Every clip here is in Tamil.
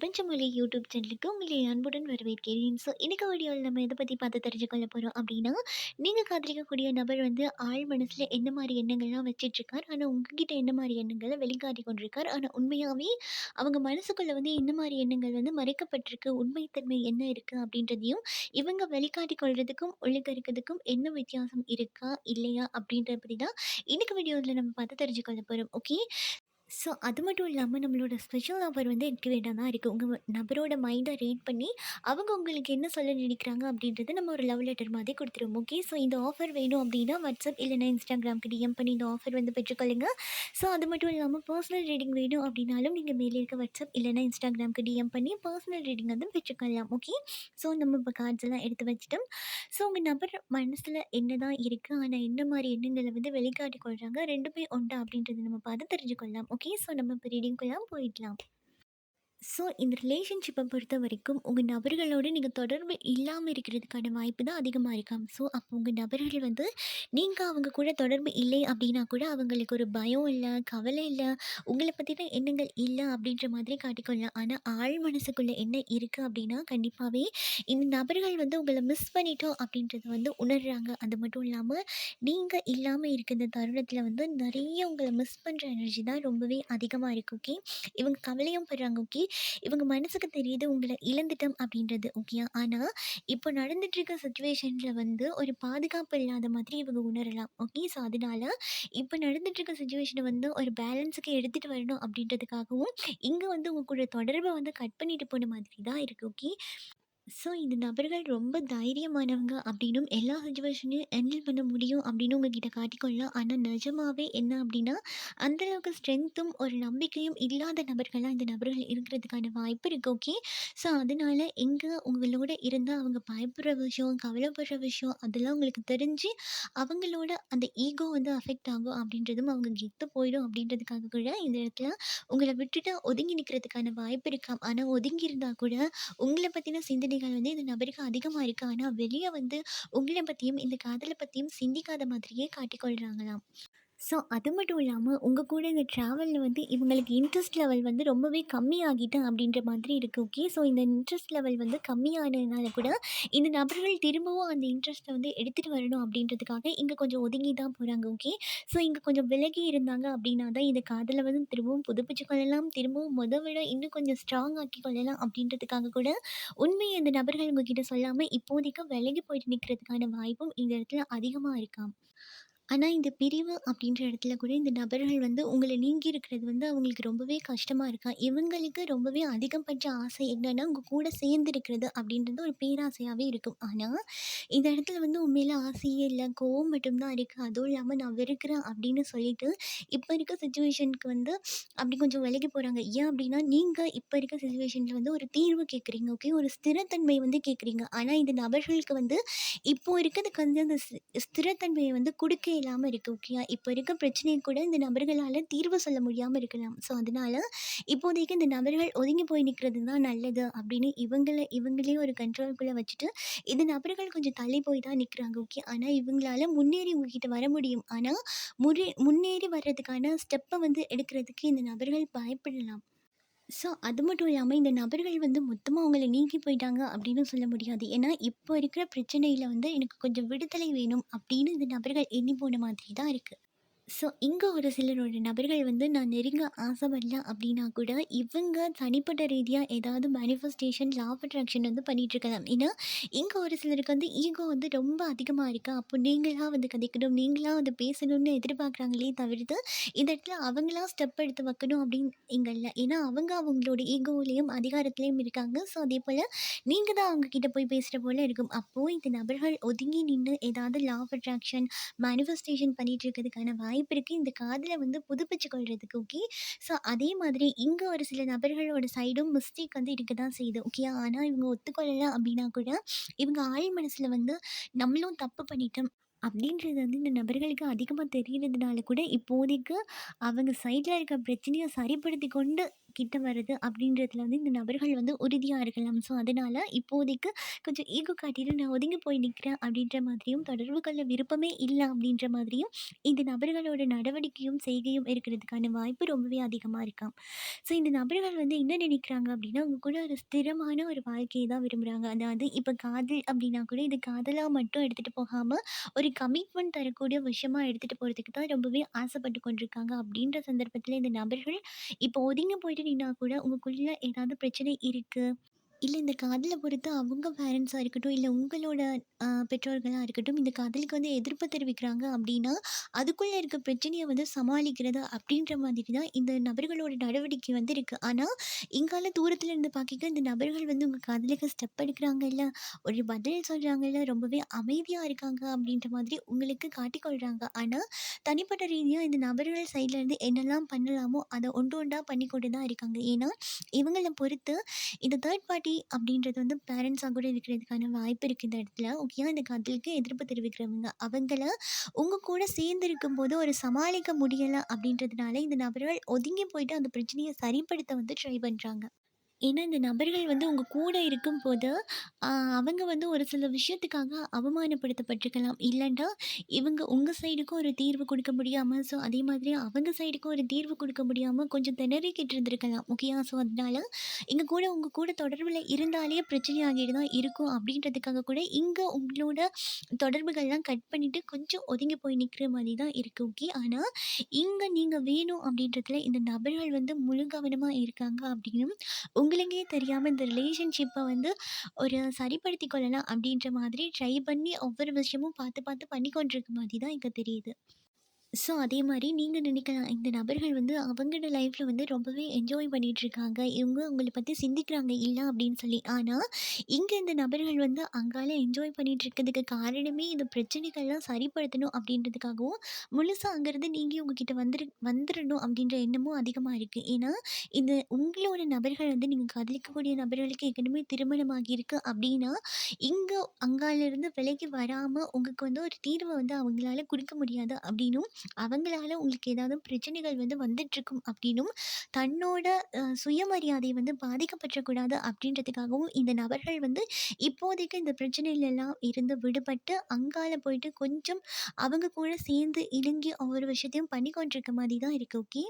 பிரபஞ்சமொழி யூடியூப் சேனலுக்கு உங்களை அன்புடன் வரவேற்கிறேன். ஸோ இன்னைக்கு வீடியோவில் நம்ம எதை பற்றி பார்த்து தெரிஞ்சுக்கொள்ள போகிறோம் அப்படின்னா, நீங்கள் காத்திருக்கக்கூடிய நபர் வந்து ஆழ் மனசில் என்ன மாதிரி எண்ணங்கள்லாம் வச்சிட்ருக்கார், ஆனால் உங்ககிட்ட என்ன மாதிரி எண்ணங்களை வெளிக்காட்டி கொண்டிருக்கார், ஆனால் உண்மையாகவே அவங்க மனசுக்குள்ளே வந்து என்ன மாதிரி எண்ணங்கள் வந்து மறைக்கப்பட்டிருக்கு, உண்மைத்தன்மை என்ன இருக்குது அப்படின்றதையும் இவங்க வெளிக்காட்டி கொள்றதுக்கும் ஒழுங்கரிக்கிறதுக்கும் என்ன வித்தியாசம் இருக்கா இல்லையா அப்படின்ற பற்றி தான் இன்னைக்கு வீடியோவில் நம்ம பார்த்து தெரிஞ்சுக்கொள்ள போகிறோம். ஓகே. ஸோ அது மட்டும் இல்லாம நம்மளோட ஸ்பெஷல் ஆஃபர் வந்து ஆக்டிவேட்டா தான் இருக்கு. உங்க நபரோட மைண்ட ரீட் பண்ணி, அவங்க உங்களுக்கு என்ன சொல்ல நினைக்கிறாங்க அப்படின்றத நம்ம ஒரு லவ் லெட்டர் மாதிரி குடுத்துருவோம். ஓகே. ஸோ இந்த ஆஃபர் வேணும் அப்படின்னா, வாட்ஸ்அப் இல்லைன்னா இன்ஸ்டாகிராம்க்கு டிஎம் பண்ணி இந்த ஆஃபர் வந்து பெற்றுக்கொள்ளுங்க. ஸோ அது மட்டும் இல்லாம பர்சனல் ரீடிங் வேணும் அப்படின்னாலும், நீங்க மேலே இருக்க வாட்ஸ்அப் இல்லைன்னா இன்ஸ்டாகிராம்க்கு டிஎம் பண்ணி பர்சனல் ரீடிங் வந்து பெற்றுக்கொள்ளலாம். ஓகே. ஸோ நம்ம இப்போ கார்ட்ஸ் எல்லாம் எடுத்து வச்சுட்டோம். ஸோ உங்க நபர் மனசுல என்னதான் இருக்கு, ஆனா என்ன மாரி எண்ணங்கள வந்து வெளிக்காட்டிக் கொள்றாங்க, 2மே உண்டா அப்படின்றத நம்ம பார்த்து தெரிஞ்சுக்கொள்ளலாம். ஓகே. ஸோ நம்ம இப்போ ரீடிங்குள்ள போயிடலாம். ஸோ இந்த ரிலேஷன்ஷிப்பை பொறுத்த வரைக்கும் உங்கள் நபர்களோடு நீங்கள் தொடர்பு இல்லாமல் இருக்கிறதுக்கான வாய்ப்பு தான் அதிகமாக இருக்காம். ஸோ அப்போ உங்கள் நபர்கள் வந்து நீங்கள் அவங்க கூட தொடர்பு இல்லை அப்படின்னா கூட அவங்களுக்கு ஒரு பயம் இல்லை, கவலை இல்லை, உங்களை பற்றின எண்ணங்கள் இல்லை அப்படின்ற மாதிரி காட்டிக்கொள்ளலாம். ஆனால் ஆழ் மனசுக்குள்ளே என்ன இருக்குது அப்படின்னா, கண்டிப்பாகவே இந்த நபர்கள் வந்து உங்களை மிஸ் பண்ணிட்டோம் அப்படின்றத வந்து உணர்றாங்க. அது மட்டும் இல்லாமல் நீங்கள் இல்லாமல் இருக்க இந்த தருணத்தில் வந்து நிறைய உங்களை மிஸ் பண்ணுற எனர்ஜி தான் ரொம்பவே அதிகமாக இருக்குது. ஓகே. இவங்க கவலையும் படுறாங்க. ஓகே. இவங்க மனசுக்கு தெரியுது உங்கள இழந்துட்டோம் அப்படின்றது. ஓகேயா? ஆனா, இப்போ நடந்துட்டு இருக்க சிச்சுவேஷன்ல வந்து ஒரு பாதுகாப்பு இல்லாத மாதிரி இவங்க உணரலாம். ஓகே. ஸோ, அதனால இப்போ நடந்துட்டு இருக்க சிச்சுவேஷன வந்து ஒரு பேலன்ஸுக்கு எடுத்துட்டு வரணும் அப்படின்றதுக்காகவும், இங்க வந்து உங்க கூட தொடர்ப வந்து கட் பண்ணிட்டு போன மாதிரி தான் இருக்கு. ஓகே. ஸோ இந்த நபர்கள் ரொம்ப தைரியமானவங்க அப்படின்னும் எல்லா சுச்சுவேஷனையும் ஹேண்டில் பண்ண முடியும் அப்படின்னு உங்ககிட்ட காட்டிக்கொள்ளலாம். ஆனால் நிஜமாவே என்ன அப்படின்னா, அந்த அளவுக்கு ஸ்ட்ரென்த்தும் ஒரு நம்பிக்கையும் இல்லாத நபர்களாக இந்த நபர்கள் இருக்கிறதுக்கான வாய்ப்பு இருக்குது. ஓகே. ஸோ அதனால எங்கே உங்களோட இருந்தால் அவங்க பயப்படுற விஷயம், கவலைப்படுற விஷயம் அதெல்லாம் உங்களுக்கு தெரிஞ்சு அவங்களோட அந்த ஈகோ வந்து அஃபெக்ட் ஆகும் அப்படின்றதும் அவங்க கெத்து போயிடும் அப்படின்றதுக்காக கூட இந்த இடத்துல உங்களை விட்டுட்டு ஒதுங்கி நிற்கிறதுக்கான வாய்ப்பு இருக்காம். ஆனால் ஒதுங்கி இருந்தால் கூட உங்கள பத்தின சிந்தனைகள் வந்து இந்த நபருக்கு அதிகமா இருக்கு. ஆனா வெளிய வந்து உங்கள பத்தியும், இந்த காதல பத்தியும் சிந்திக்காத மாதிரியே காட்டிக்கொள்றாங்களாம். ஸோ அது மட்டும் இல்லாம, உங்க கூட இந்த ட்ராவல்ல வந்து இவங்களுக்கு இன்ட்ரெஸ்ட் லெவல் வந்து ரொம்பவே கம்மியாகிட்டு அப்படின்ற மாதிரி இருக்கு. ஓகே. ஸோ இந்த இன்ட்ரெஸ்ட் லெவல் வந்து கம்மியானதுனால கூட, இந்த நபர்கள் திரும்பவும் அந்த இன்ட்ரெஸ்ட்ட வந்து எடுத்துட்டு வரணும் அப்படின்றதுக்காக, இங்க கொஞ்சம் ஒதுங்கி தான் போறாங்க. ஓகே. ஸோ இங்க கொஞ்சம் விலகி இருந்தாங்க அப்படின்னா தான், இந்த காதல வந்து திரும்பவும் புதுப்பிச்சு கொள்ளலாம். திரும்பவும் விட இன்னும் கொஞ்சம் ஸ்ட்ராங் ஆக்கி கொள்ளலாம் அப்படின்றதுக்காக கூட, உண்மைய இந்த நபர்கள் உங்ககிட்ட சொல்லாம இப்போதைக்கு விலகி போயிட்டு நிற்கிறதுக்கான வாய்ப்பும் இந்த இடத்துல அதிகமா இருக்காம். ஆனா, இந்த பிரிவு அப்படின்ற இடத்துல கூட இந்த நபர்கள் வந்து உங்கள நீங்கி இருக்கிறது வந்து அவங்களுக்கு ரொம்பவே கஷ்டமா இருக்கா. இவங்களுக்கு ரொம்பவே அதிகபட்ச ஆசை என்னன்னா, உங்க கூட சேர்ந்து இருக்கிறது அப்படின்றது ஒரு பேராசையாவே இருக்கும். ஆனா, இந்த இடத்துல வந்து உண்மையில ஆசையே இல்ல, கோவம் மட்டும் தான் இருக்கு. அதுவும் இல்லாம நான் வெறுக்கிறேன் அப்படின்னு சொல்லிட்டு, இப்ப இருக்க சிச்சுவேஷனுக்கு வந்து அப்படி கொஞ்சம் விலகி போறாங்க. ஏன் அப்படின்னா, நீங்க இப்ப இருக்க சிச்சுவேஷன்ல வந்து ஒரு தீர்வு கேட்குறீங்க. ஓகே. ஒரு ஸ்திரத்தன்மை வந்து கேட்குறீங்க. ஆனா, இந்த நபர்களுக்கு வந்து இப்போ இருக்கிறதுக்கு வந்து அந்த ஸ்திரத்தன்மைய வந்து குடுக்க இல்லாம இருக்கு. ஓகேயா? இப்போ இருக்க பிரச்சனைய கூட இந்த நபர்களால தீர்வு சொல்ல முடியாம இருக்கலாம். ஸோ, அதனால இப்போதைக்கு இந்த நபர்கள் ஒதுங்கி போய் நிற்கிறது தான் நல்லது அப்படின்னு இவங்களே ஒரு கண்ட்ரோல்குள்ள வச்சுட்டு, இந்த நபர்கள் கொஞ்சம் தள்ளி போய் தான் நிற்கிறாங்க. ஓகே. ஆனா, இவங்களால முன்னேறி உங்ககிட்ட வர முடியும். ஆனா, முன்னேறி வர்றதுக்கான ஸ்டெப்ப வந்து எடுக்கிறதுக்கு இந்த நபர்கள் பயப்படலாம். ஸோ, அது மட்டும் இல்லாம இந்த நபர்கள் வந்து மொத்தமா உங்கள நீக்கி போயிட்டாங்க அப்படின்னு சொல்ல முடியாது. ஏன்னா, இப்போ இருக்கிற பிரச்சனையில வந்து எனக்கு கொஞ்சம் விடுதலை வேணும் அப்படின்னு இந்த நபர்கள் எண்ணி போன மாதிரி தான் இருக்கு. ஸோ, இங்க ஒரு சிலரோட நபர்கள் வந்து நான் நெருங்க ஆசைப்படல அப்படின்னா கூட, இவங்க தனிப்பட்ட ரீதியா ஏதாவது மேனிஃபெஸ்டேஷன், லா ஆஃப் அட்ராக்ஷன் வந்து பண்ணிட்டுருக்கலாம். ஏன்னா, இங்க ஒரு சிலருக்கு வந்து ஈகோ வந்து ரொம்ப அதிகமா இருக்கா, அப்போ நீங்களா வந்து கதைக்கணும், நீங்களா வந்து பேசணும்னு எதிர்பார்க்குறாங்களே தவிர்த்து, இந்த இடத்துல அவங்களா ஸ்டெப் எடுத்து வைக்கணும் அப்படின்னு இங்க இல்ல. ஏன்னா, அவங்க அவங்களோட ஈகோவிலயும், அதிகாரத்திலயும் இருக்காங்க. ஸோ, அதேபோல நீங்க தான் அவங்க கிட்ட போய் பேசுற போல இருக்கும். அப்போ இந்த நபர்கள் ஒதுங்கி நின்னு ஏதாவது லா ஆஃப் அட்ராக்ஷன் மேனிஃபெஸ்டேஷன் பண்ணிட்டு இருக்கிறதுக்கான வாய்ப்பு இருக்குது இந்த காதலை வந்து புதுப்பிச்சு கொள்றதுக்கு. ஓகே. ஸோ அதே மாதிரி இங்கே ஒரு சில நபர்களோட சைடும் மிஸ்டேக் வந்து இருக்க தான் செய்யுது. ஓகே. ஆனால் இவங்க ஒத்துக்கொள்ளலை அப்படின்னா கூட இவங்க ஆழ் மனசில் வந்து நம்மளும் தப்பு பண்ணிட்டோம் அப்படின்றது வந்து இந்த நபர்களுக்கு அதிகமாக தெரியறதுனால கூட இப்போதைக்கு அவங்க சைடில் இருக்க பிரச்சனையை சரிப்படுத்தி கொண்டு கிட்ட வருது அப்படின்றதுல வந்து இந்த நபர்கள் வந்து உறுதியா இருக்கலாம். ஸோ, அதனால இப்போதைக்கு கொஞ்சம் ஈகோ காட்டிட்டு நான் ஒதுங்கி போய் நிக்கிறேன் அப்படின்ற மாதிரியும், தொடர்பு கொள்ள விருப்பமே இல்ல அப்படின்ற மாதிரியும், இந்த நபர்களோட நடவடிக்கையும், செய்கையும் இருக்கிறதுக்கான வாய்ப்பு ரொம்பவே அதிகமா இருக்காம். ஸோ, இந்த நபர்கள் வந்து என்ன நினைக்கிறாங்க அப்படின்னா, உங்க கூட ஒரு ஸ்திரமான ஒரு வாழ்க்கைய தான் விரும்புறாங்க. அதாவது இப்ப காதல் அப்படின்னா கூட இது காதலா மட்டும் எடுத்துட்டு போகாம, ஒரு கமிட்மெண்ட் தரக்கூடிய விஷயமா எடுத்துட்டு போறதுக்கு தான் ரொம்பவே ஆசைப்பட்டு கொண்டிருக்காங்க. அப்படின்ற சந்தர்ப்பத்தில இந்த நபர்கள் இப்போ ஒதுங்கி போயிட்டு நின்னா கூட உங்களுக்குள்ள ஏதாவது பிரச்சனை இருக்கு. இல்ல இந்த காதல பொறுத்து அவங்க பேரண்ட்ஸா இருக்கட்டும், இல்ல உங்களோட பெற்றோர்களா இருக்கட்டும், இந்த காதலுக்கு வந்து எதிர்ப்பு தெரிவிக்கிறாங்க அப்டின்னா, அதுக்குள்ள இருக்க பிரச்சனைய வந்து சமாளிக்கிறது அப்டின்ற மாதிரி தான் இந்த நபர்களோட நடவடிக்கை வந்து இருக்கு. ஆனா, இங்கால தூரத்துல இருந்து பாக்கைக்க இந்த நபர்கள் வந்து உங்க காதலுக்கு ஸ்டெப் எடுக்குறாங்கல்ல, ஒரு பதில் சொல்றாங்கல்ல, ரொம்பவே அமைதியா இருக்காங்க அப்டின்ற மாதிரி உங்களுக்கு காட்டிக்கொள்றாங்க. ஆனா, தனிப்பட்ட ரீதியா இந்த நபர்கள் சைட்ல இருந்து என்னெல்லாம் பண்ணலாமோ, அத ஒன்று ஒன்றா பண்ணிக்கொண்டு தான் இருக்காங்க. ஏன்னா, இவங்கள பொறுத்து இந்த தேர்ட் பார்ட்டி அப்படின்றது வந்து பேரண்ட்ஸா கூட இருக்கிறதுக்கான வாய்ப்பு இருக்கு இந்த இடத்துல. ஓகேவா? இந்த காதலுக்கு எதிர்ப்பு தெரிவிக்கிறவங்க. அவங்கள உங்க கூட சேர்ந்து இருக்கும்போது ஒரு சமாளிக்க முடியல அப்படின்றதுனால, இந்த நபர்கள் ஒதுங்கி போயிட்டு அந்த பிரச்சனைய சரிப்படுத்த வந்து ட்ரை பண்றாங்க. ஏன்னா, இந்த நபர்கள் வந்து உங்க கூட இருக்கும்போது, அ அவங்க வந்து ஒரு சில விஷயத்துக்காக அவமானப்படுத்தப்பட்டுருக்கலாம். இல்லன்னா, இவங்க உங்க சைடுக்கும் ஒரு தீர்வு குடுக்க முடியாம, ஸோ அதே மாதிரி அவங்க சைடுக்கும் ஒரு தீர்வு குடுக்க முடியாம கொஞ்சம் திணறிக்கிட்டு இருந்திருக்கலாம். ஓகேயா? ஸோ அதனால, எங்க கூட உங்க கூட தொடர்புல இருந்தாலே பிரச்சனை ஆகிட்டு தான் இருக்கும் அப்படின்றதுக்காக கூட, இங்க உங்களோட தொடர்புகள்லாம் கட் பண்ணிட்டு கொஞ்சம் ஒதுங்கி போய் நிக்கிற மாரி தான் இருக்கு. ஓகே. ஆனா, இங்க நீங்க வேணும் அப்படின்றதுல இந்த நபர்கள் வந்து முழு கவனமா இருக்காங்க அப்படின்னும் உங்களுக்கே தெரியாம இந்த ரிலேஷன்ஷிப்பை வந்து ஒரு சரிப்படுத்திக் கொள்ளலாம் அப்படின்ற மாதிரி ட்ரை பண்ணி ஒவ்வொரு விஷயமும் பார்த்து பார்த்து பண்ணி கொண்டிருக்க மாதிரி தான் இங்க தெரியுது. ஸோ, அதே மாரி நீங்க நினைக்கலாம், இந்த நபர்கள் வந்து அவங்களோட லைஃப்ல வந்து ரொம்பவே என்ஜாய் பண்ணிட்டுருக்காங்க. இவங்க உங்கள பத்தி சிந்திக்கிறாங்க, இல்ல அப்படின்னு சொல்லி. ஆனா, இங்க இந்த நபர்கள் வந்து அங்கால என்ஜாய் பண்ணிட்டு இருக்கிறதுக்கு காரணமே இந்த பிரச்சனைகள்லாம் சரிப்படுத்தணும் அப்படின்றதுக்காகவும், முழுசா அங்கேருந்து நீங்கி உங்ககிட்ட வந்துரணும் அப்படின்ற எண்ணமும் அதிகமா இருக்கு. ஏன்னா, இந்த உங்களோட நபர்கள் வந்து நீங்க காதலிக்கக்கூடிய நபர்களுக்கு ஏற்கனவே திருமணம் ஆகியிருக்கு அப்படின்னா, இங்க அங்கால விலகி வராம உங்களுக்கு வந்து ஒரு தீர்வ வந்து அவங்களால குடுக்க முடியாது அப்படின்னும், அவங்களால உங்களுக்கு ஏதாவது பிரச்சனைகள் வந்து வந்துட்டுருக்கும் அப்படின்னும், தன்னோட சுயமரியாதை வந்து பாதிக்கப்பற்றக்கூடாது அப்படின்றதுக்காகவும் இந்த நபர்கள் வந்து இப்போதைக்கு இந்த பிரச்சனையிலலாம் இருந்து விடுபட்டு, அங்கால போயிட்டு கொஞ்சம் அவங்க கூட சேர்ந்து இணங்கி ஒவ்வொரு விஷயத்தையும் பண்ணி கொண்டிருக்க மாரி தான் இருக்கு. ஓகே.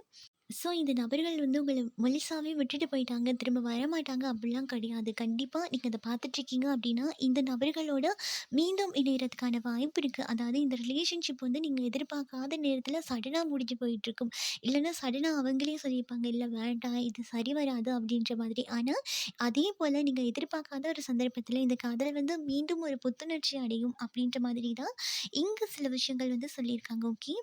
ஸோ, இந்த நபர்கள் வந்து உங்கள முழுசாவே விட்டுட்டு போயிட்டாங்க. திரும்ப வரமாட்டாங்க அப்படிலாம் கிடையாது. கண்டிப்பா நீங்க அத பார்த்துட்ருக்கீங்க அப்படின்னா, இந்த நபர்களோட மீண்டும் இணையறதுக்கான வாய்ப்பு இருக்கு. அதாவது இந்த ரிலேஷன்ஷிப் வந்து நீங்க எதிர்பார்க்காத நேரத்தில சடனா முடிஞ்சு போயிட்டுருக்கும். இல்லன்னா சடனா அவங்களே சொல்லியிருப்பாங்க, "இல்ல வேண்டாம், இது சரி வராது" அப்படின்ற மாதிரி. ஆனா, அதே போல நீங்க எதிர்பார்க்காத ஒரு சந்தர்ப்பத்தில இந்த காதல் வந்து மீண்டும் ஒரு புத்துணர்ச்சி அடையும் அப்படின்ற மாதிரி தான் இங்க சில விஷயங்கள் வந்து சொல்லியிருக்காங்க. ஓகே.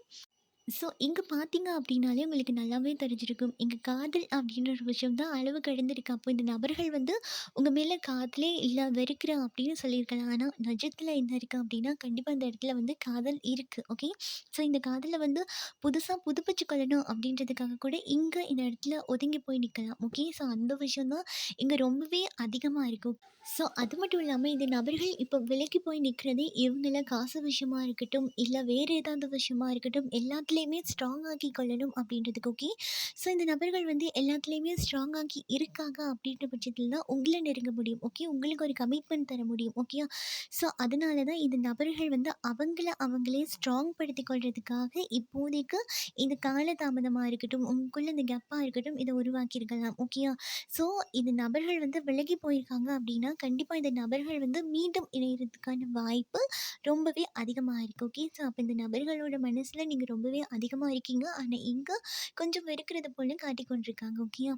ஸோ, இங்க பார்த்தீங்க அப்டின்னாலே உங்களுக்கு நல்லாவே தெரிஞ்சிருக்கும். இங்க காதல் அப்டின்ற ஒரு விஷயம் தான் அளவு கடந்திருக்கு. அப்போ இந்த நபர்கள் வந்து உங்க மேல காதலே இல்ல, வெறுக்கிறேன் அப்டின்னு சொல்லியிருக்கலாம். ஆனா, நிஜத்துல என்ன இருக்கு அப்டின்னா, கண்டிப்பா இந்த இடத்துல வந்து காதல் இருக்கு. ஓகே. ஸோ, இந்த காதல வந்து புதுசா புதுப்பிச்சு கொள்ளணும் அப்டின்றதுக்காக கூட இங்க இந்த இடத்துல ஒதுங்கி போய் நிக்கலாம். ஓகே. ஸோ, அந்த விஷயம் தான் இங்க ரொம்பவே அதிகமா இருக்கு. ஸோ, அது மட்டும் இல்லாம இந்த நபர்கள் இப்போ விலகி போய் நிற்கிறதே இவங்கள காசு விஷயமா இருக்கட்டும், இல்ல வேறு ஏதாவது விஷயமா இருக்கட்டும், எல்லாத்துலேயுமே ஸ்ட்ராங் ஆக்கி கொள்ளணும் அப்படின்றதுக்கு ஓகே. ஸோ, இந்த நபர்கள் வந்து எல்லாத்துலேயுமே ஸ்ட்ராங் ஆக்கி இருக்காங்க அப்படின்ற பட்சத்தில் தான் உங்கள நெருங்க முடியும். ஓகே. உங்களுக்கு ஒரு கமிட்மெண்ட் தர முடியும். ஓகேயா. ஸோ, அதனால தான் இந்த நபர்கள் வந்து அவங்கள அவங்களே ஸ்ட்ராங் படுத்திக் கொள்றதுக்காக இப்போதைக்கு இந்த காலதாமதமா இருக்கட்டும், உங்களுக்குள்ள இந்த கேப்பா இருக்கட்டும், இத உருவாக்கியிருக்கலாம். ஓகேயா. ஸோ, இந்த நபர்கள் வந்து விலகி போயிருக்காங்க அப்படின்னா, கண்டிப்பா இந்த நபர்கள் வந்து மீண்டும் இணையறதுக்கான வாய்ப்பு ரொம்பவே அதிகமா இருக்கு. ஓகே. ஸோ, அப்ப இந்த நபர்களோட மனசுல நீங்க ரொம்பவே அதிகமா இருக்கீங்க. ஆனா, இங்க கொஞ்சம் வெறுக்கிறது போல காட்டிக் கொண்டிருக்காங்க. ஓகேயா.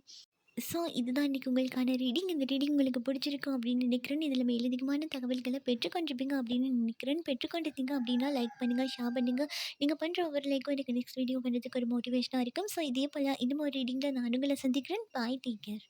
ஸோ, இதுதான் இன்னைக்கு உங்களுக்கான ரீடிங். இந்த ரீடிங் உங்களுக்கு பிடிச்சிருக்கும் அப்படின்னு நினைக்கிறேன். இதில மேலதிகமான தகவல்கள பெற்றுக்கொண்டிருப்பீங்க அப்படின்னு நினைக்கிறேன். பெற்றுக்கொண்டிருந்தீங்க அப்படின்னா லைக் பண்ணுங்க, ஷேர் பண்ணுங்க. நீங்க பண்ற ஒவ்வொரு லைக்கும் எனக்கு நெக்ஸ்ட் வீடியோ பண்றதுக்கு ஒரு மோட்டிவேஷனா இருக்கும். ஸோ, இதே போல இன்னும் ஒரு ரீடிங்ல நான் உங்கள சந்திக்கிறேன். பாய். Take care.